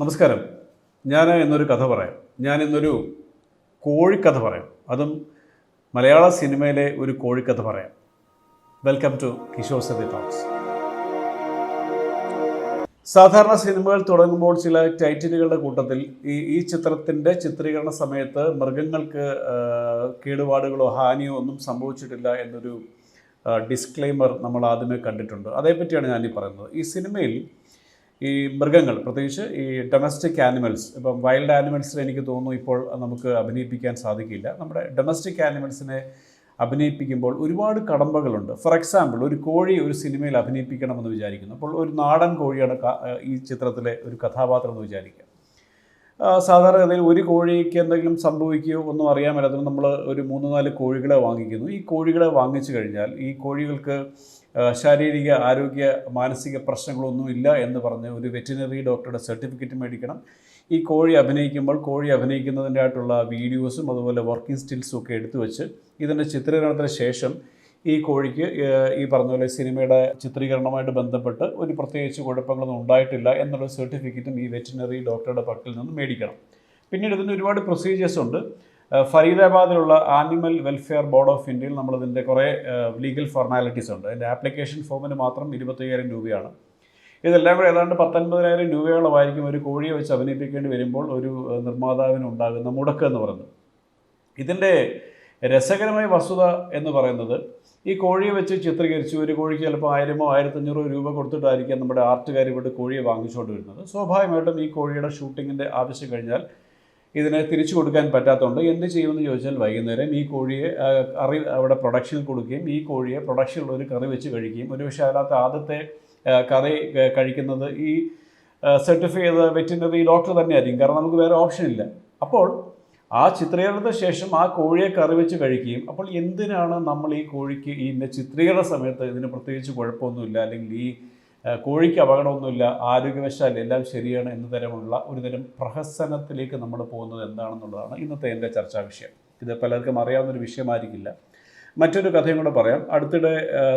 നമസ്കാരം. ഞാൻ ഇന്നൊരു കഥ പറയാം. ഞാനിന്നൊരു കോഴിക്കഥ പറയാം. അതും മലയാള സിനിമയിലെ ഒരു കോഴിക്കഥ പറയാം. Welcome to Kishor Sathi talks. സാധാരണ സിനിമകൾ തുടങ്ങുമ്പോൾ ചില ടൈറ്റിലുകളുടെ കൂട്ടത്തിൽ ഈ ചിത്രത്തിൻ്റെ ചിത്രീകരണ സമയത്ത് മൃഗങ്ങൾക്ക് കേടുപാടുകളോ ഹാനിയോ ഒന്നും സംഭവിച്ചിട്ടില്ല എന്നൊരു ഡിസ്ക്ലെയിമർ നമ്മൾ ആദ്യമേ കണ്ടിട്ടുണ്ട്. അതേപ്പറ്റിയാണ് ഞാനീ പറയുന്നത്. ഈ സിനിമയിൽ ഈ മൃഗങ്ങൾ, പ്രത്യേകിച്ച് ഈ ഡൊമസ്റ്റിക് ആനിമൽസ്, ഇപ്പം വൈൽഡ് ആനിമൽസിനെ എനിക്ക് തോന്നുന്നു ഇപ്പോൾ നമുക്ക് അഭിനയിപ്പിക്കാൻ സാധിക്കില്ല. നമ്മുടെ ഡൊമസ്റ്റിക് ആനിമൽസിനെ അഭിനയിപ്പിക്കുമ്പോൾ ഒരുപാട് കടമ്പകളുണ്ട്. ഫോർ എക്സാമ്പിൾ, ഒരു കോഴി ഒരു സിനിമയിൽ അഭിനയിപ്പിക്കണമെന്ന് വിചാരിക്കുന്നു. അപ്പോൾ ഒരു നാടൻ കോഴിയാണ് ഈ ചിത്രത്തിലെ ഒരു കഥാപാത്രം എന്ന് വിചാരിക്കുക. സാധാരണഗതിയിൽ ഒരു കോഴിക്ക് എന്തെങ്കിലും സംഭവിക്കുകയോ ഒന്നും അറിയാൻ മേലാത്തതുകൊണ്ട് നമ്മൾ ഒരു 3-4 കോഴികളെ വാങ്ങിക്കുന്നു. ഈ കോഴികളെ വാങ്ങിച്ചു കഴിഞ്ഞാൽ ഈ കോഴികൾക്ക് ശാരീരിക ആരോഗ്യ മാനസിക പ്രശ്നങ്ങളൊന്നുമില്ല എന്ന് പറഞ്ഞ് ഒരു വെറ്റിനറി ഡോക്ടറുടെ സർട്ടിഫിക്കറ്റ് മേടിക്കണം. ഈ കോഴി അഭിനയിക്കുമ്പോൾ കോഴി അഭിനയിക്കുന്നതിൻ്റെ ആയിട്ടുള്ള വീഡിയോസും അതുപോലെ വർക്കിംഗ് സ്റ്റിൽസും ഒക്കെ എടുത്തു വെച്ച് ഇതിൻ്റെ ചിത്രീകരണത്തിന് ശേഷം ഈ കോഴിക്ക് ഈ പറഞ്ഞ പോലെ സിനിമയുടെ ചിത്രീകരണവുമായിട്ട് ബന്ധപ്പെട്ട് ഒരു പ്രത്യേകിച്ച് കുഴപ്പങ്ങളൊന്നും ഉണ്ടായിട്ടില്ല എന്നുള്ള സർട്ടിഫിക്കറ്റും ഈ വെറ്റിനറി ഡോക്ടറുടെ പക്കൽ നിന്ന് മേടിക്കണം. പിന്നീട് ഇതിന് ഒരുപാട് പ്രൊസീജിയേഴ്സ് ഉണ്ട്. ഫരീദാബാദിലുള്ള ആനിമൽ വെൽഫെയർ ബോർഡ് ഓഫ് ഇന്ത്യയിൽ നമ്മളിതിൻ്റെ കുറേ ലീഗൽ ഫോർമാലിറ്റീസ് ഉണ്ട്. അതിൻ്റെ ആപ്ലിക്കേഷൻ ഫോമിന് മാത്രം 25,000 രൂപയാണ്. ഇതെല്ലാം കൂടെ ഏതാണ്ട് 19,000 രൂപയോളമായിരിക്കും ഒരു കോഴിയെ വെച്ച് അഭിനയിപ്പിക്കേണ്ടി വരുമ്പോൾ ഒരു നിർമ്മാതാവിന് ഉണ്ടാകുന്ന മുടക്ക് എന്ന് പറയുന്നത്. ഇതിൻ്റെ രസകരമായ വസ്തുത എന്ന് പറയുന്നത്, ഈ കോഴിയെ വെച്ച് ചിത്രീകരിച്ച് ഒരു കോഴിക്ക് ചിലപ്പോൾ 1000 1,500 രൂപ കൊടുത്തിട്ടായിരിക്കാം നമ്മുടെ ആർട്ടുകാർ ഇവിടെ കോഴിയെ വാങ്ങിച്ചുകൊണ്ട് വരുന്നത്. സ്വാഭാവികമായിട്ടും ഈ കോഴിയുടെ ഷൂട്ടിങ്ങിൻ്റെ ആവശ്യം കഴിഞ്ഞാൽ ഇതിനെ തിരിച്ചു കൊടുക്കാൻ പറ്റാത്തതുകൊണ്ട് എന്ത് ചെയ്യുമെന്ന് ചോദിച്ചാൽ വൈകുന്നേരം ഈ കോഴിയെ അവിടെ പ്രൊഡക്ഷനിൽ കൊടുക്കുകയും ഈ കോഴിയെ പ്രൊഡക്ഷനിലുള്ള ഒരു കറി വെച്ച് കഴിക്കുകയും ഒരുപക്ഷെ അതിനകത്ത് ആദ്യത്തെ കറി കഴിക്കുന്നത് ഈ സർട്ടിഫൈ ചെയ്ത വെറ്റിനറി ഡോക്ടർ തന്നെയായിരിക്കും. കാരണം നമുക്ക് വേറെ ഓപ്ഷൻ ഇല്ല. അപ്പോൾ ആ ചിത്രീകരണത്തിന് ശേഷം ആ കോഴിയെ കറി വെച്ച് കഴിക്കുകയും, അപ്പോൾ എന്തിനാണ് നമ്മൾ ഈ കോഴിക്ക് ഇതിൻ്റെ ചിത്രീകരണ സമയത്ത് ഇതിന് പ്രത്യേകിച്ച് കുഴപ്പമൊന്നുമില്ല, അല്ലെങ്കിൽ ഈ കോഴിക്ക് അപകടമൊന്നുമില്ല, ആരോഗ്യവശാൽ എല്ലാം ശരിയാണ് എന്ന തരമുള്ള ഒരുതരം പ്രഹസനത്തിലേക്ക് നമ്മൾ പോകുന്നത് എന്താണെന്നുള്ളതാണ് ഇന്നത്തെ എൻ്റെ ചർച്ചാ വിഷയം. ഇത് പലർക്കും അറിയാവുന്നൊരു വിഷയമായിരിക്കില്ല. മറ്റൊരു കഥയും കൂടെ പറയാം. അടുത്തിടെ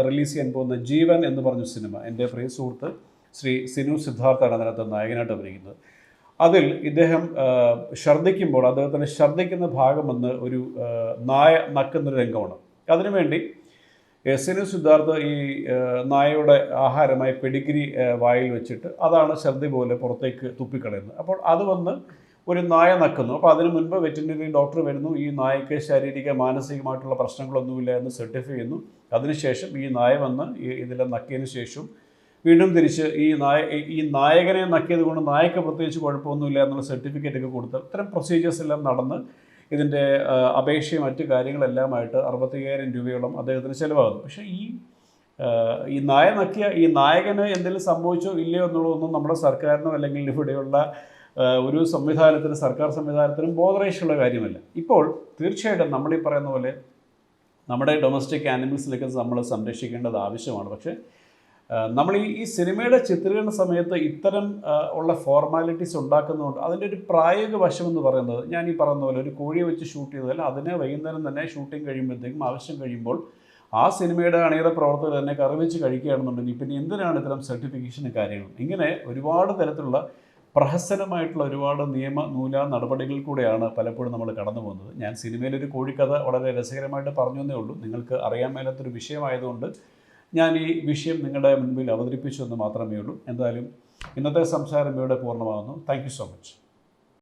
റിലീസ് ചെയ്യാൻ പോകുന്ന ജീവൻ എന്ന് പറഞ്ഞ സിനിമ, എൻ്റെ പ്രിയ സുഹൃത്ത് ശ്രീ സിനു സിദ്ധാർത്ഥാണ് അതിനകത്ത് നായകനായിട്ട് അഭിനയിക്കുന്നത്. അതിൽ ഇദ്ദേഹം ഛർദ്ദിക്കുമ്പോൾ അദ്ദേഹത്തിന് ഛർദ്ദിക്കുന്ന ഭാഗമെന്ന് ഒരു നായ നക്കുന്നൊരു രംഗമാണ്. അതിനുവേണ്ടി സിനു സിദ്ധാർത്ഥ് ഈ നായയുടെ ആഹാരമായ പെഡിഗ്രി വായിൽ വെച്ചിട്ട് അതാണ് ഛർദ്ദി പോലെ പുറത്തേക്ക് തുപ്പിക്കളയുന്നത്. അപ്പോൾ അത് വന്ന് ഒരു നായ നക്കുന്നു. അപ്പോൾ അതിന് മുൻപ് വെറ്റിനറി ഡോക്ടർ വരുന്നു, ഈ നായയ്ക്ക് ശാരീരിക മാനസികമായിട്ടുള്ള പ്രശ്നങ്ങളൊന്നുമില്ല എന്ന് സർട്ടിഫൈ ചെയ്യുന്നു. അതിനുശേഷം ഈ നായ വന്ന് ഇതിലെ നക്കിയതിന് ശേഷം വീണ്ടും തിരിച്ച് ഈ നായകനെ നക്കിയത് കൊണ്ട് നായക്ക് പ്രത്യേകിച്ച് കുഴപ്പമൊന്നുമില്ല എന്നുള്ള സർട്ടിഫിക്കറ്റ് ഒക്കെ കൊടുത്ത് ഇത്തരം പ്രൊസീജിയേഴ്സ് എല്ലാം നടന്ന് ഇതിൻ്റെ അപേക്ഷയും മറ്റു കാര്യങ്ങളെല്ലാമായിട്ട് 65,000 രൂപയോളം അദ്ദേഹത്തിന് ചിലവാകുന്നു. പക്ഷേ ഈ നായ നക്കിയ ഈ നായകന് എന്തെങ്കിലും സംഭവിച്ചോ ഇല്ലയോ എന്നുള്ളതൊന്നും നമ്മുടെ സർക്കാരിനോ അല്ലെങ്കിൽ ഇവിടെയുള്ള ഒരു സംവിധാനത്തിനും സർക്കാർ സംവിധാനത്തിനും ബോധറേഷനുള്ള കാര്യമല്ല. ഇപ്പോൾ തീർച്ചയായിട്ടും നമ്മൾ ഈ പറയുന്ന പോലെ നമ്മുടെ ഡൊമസ്റ്റിക് ആനിമൽസിലേക്ക് നമ്മൾ സംരക്ഷിക്കേണ്ടത് ആവശ്യമാണ്. പക്ഷേ നമ്മൾ ഈ സിനിമയുടെ ചിത്രീകരണ സമയത്ത് ഇത്തരം ഉള്ള ഫോർമാലിറ്റീസ് ഉണ്ടാക്കുന്നതുകൊണ്ട് അതിൻ്റെ ഒരു പ്രായോഗിക വശം എന്ന് പറയുന്നത്, ഞാൻ ഈ പറയുന്ന പോലെ ഒരു കോഴിയെ വെച്ച് ഷൂട്ട് ചെയ്താൽ അതിനെ വൈകുന്നേരം തന്നെ ഷൂട്ടിങ് കഴിയുമ്പോഴത്തേക്കും ആവശ്യം കഴിയുമ്പോൾ ആ സിനിമയുടെ അണിയറ പ്രവർത്തകർ തന്നെ കറി വെച്ച് കഴിക്കുകയാണെന്നുണ്ടെങ്കിൽ പിന്നെ എന്തിനാണ് ഇത്തരം സർട്ടിഫിക്കേഷൻ കാര്യങ്ങൾ? ഇങ്ങനെ ഒരുപാട് തരത്തിലുള്ള പ്രഹസനമായിട്ടുള്ള ഒരുപാട് നൂലാ നടപടികൾ കൂടെയാണ് പലപ്പോഴും നമ്മൾ കടന്നു പോകുന്നത്. ഞാൻ സിനിമയിലൊരു കോഴിക്കഥ വളരെ രസകരമായിട്ട് പറഞ്ഞു എന്നേ ഉള്ളൂ. നിങ്ങൾക്ക് അറിയാൻ മേലാത്തൊരു വിഷയമായതുകൊണ്ട് ഞാൻ ഈ വിഷയം നിങ്ങളുടെ മുൻപിൽ അവതരിപ്പിച്ചു എന്ന് മാത്രമേ ഉള്ളൂ. എന്തായാലും ഇന്നത്തെ സംസാരം ഇവിടെ പൂർണ്ണമാകുന്നു. Thank you so much.